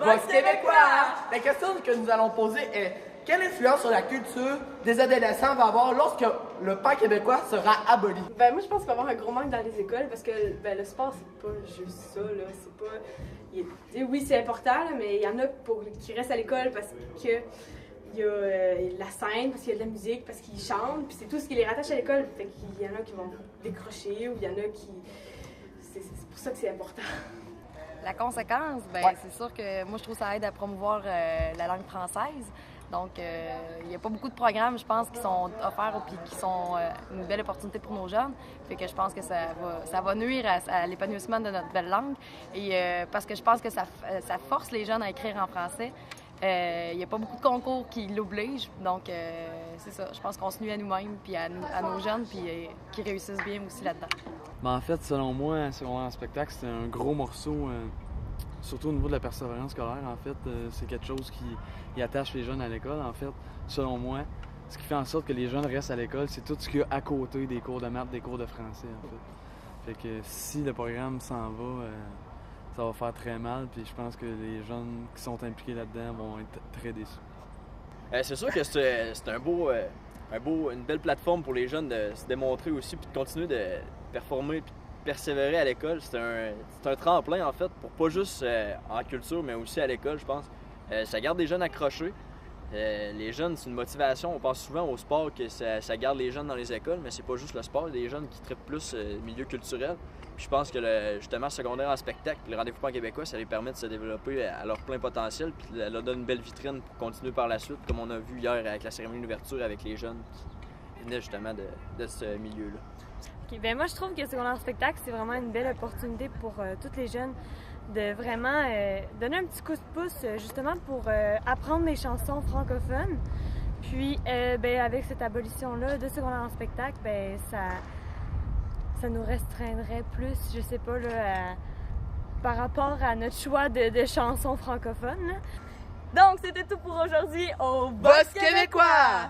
Boss québécois! La question que nous allons poser est quelle influence sur la culture des adolescents va avoir lorsque le pain québécois sera aboli? Ben moi je pense qu'il va y avoir un gros manque dans les écoles parce que le sport c'est pas juste ça là, c'est pas... Oui c'est important là, mais il y en a qui restent à l'école parce que il y a la scène, parce qu'il y a de la musique, parce qu'ils chantent, puis c'est tout ce qui les rattache à l'école. Fait qu'il y en a qui vont décrocher ou il y en a qui... C'est pour ça que c'est important. La conséquence, c'est sûr que moi je trouve que ça aide à promouvoir la langue française. Donc, il n'y a pas beaucoup de programmes, je pense, qui sont offerts et qui sont une belle opportunité pour nos jeunes. Fait que je pense que ça va nuire à l'épanouissement de notre belle langue. Et parce que je pense que ça force les jeunes à écrire en français. Il n'y a pas beaucoup de concours qui l'obligent. Donc, c'est ça. Je pense qu'on se nuit à nous-mêmes puis à nos jeunes puis qui réussissent bien aussi là-dedans. En fait, selon moi, secondaire en spectacle, c'est un gros morceau. Surtout au niveau de la persévérance scolaire, en fait, c'est quelque chose qui attache les jeunes à l'école. En fait, selon moi, ce qui fait en sorte que les jeunes restent à l'école, c'est tout ce qu'il y a à côté des cours de maths, des cours de français, en fait. Fait que si le programme s'en va, ça va faire très mal, puis je pense que les jeunes qui sont impliqués là-dedans vont être très déçus. C'est sûr que c'est une belle plateforme pour les jeunes de se démontrer aussi, puis de continuer de performer, puis persévérer à l'école. C'est un tremplin, en fait, pour pas juste en culture, mais aussi à l'école, je pense. Ça garde les jeunes accrochés. Les jeunes, c'est une motivation. On pense souvent au sport, que ça garde les jeunes dans les écoles, mais c'est pas juste le sport. Il y a des jeunes qui traitent plus milieu culturel. Puis je pense que justement, secondaire en spectacle, le rendez-vous pain québécois, ça les permet de se développer à leur plein potentiel, puis ça leur donne une belle vitrine pour continuer par la suite, comme on a vu hier avec la cérémonie d'ouverture avec les jeunes qui venaient justement de ce milieu-là. Okay, ben moi, je trouve que le secondaire en spectacle, c'est vraiment une belle opportunité pour tous les jeunes de vraiment donner un petit coup de pouce justement pour apprendre des chansons francophones. Puis, avec cette abolition-là de secondaire en spectacle, ça nous restreindrait plus, je sais pas, là, par rapport à notre choix de chansons francophones. Là. Donc, c'était tout pour aujourd'hui au Boss québécois!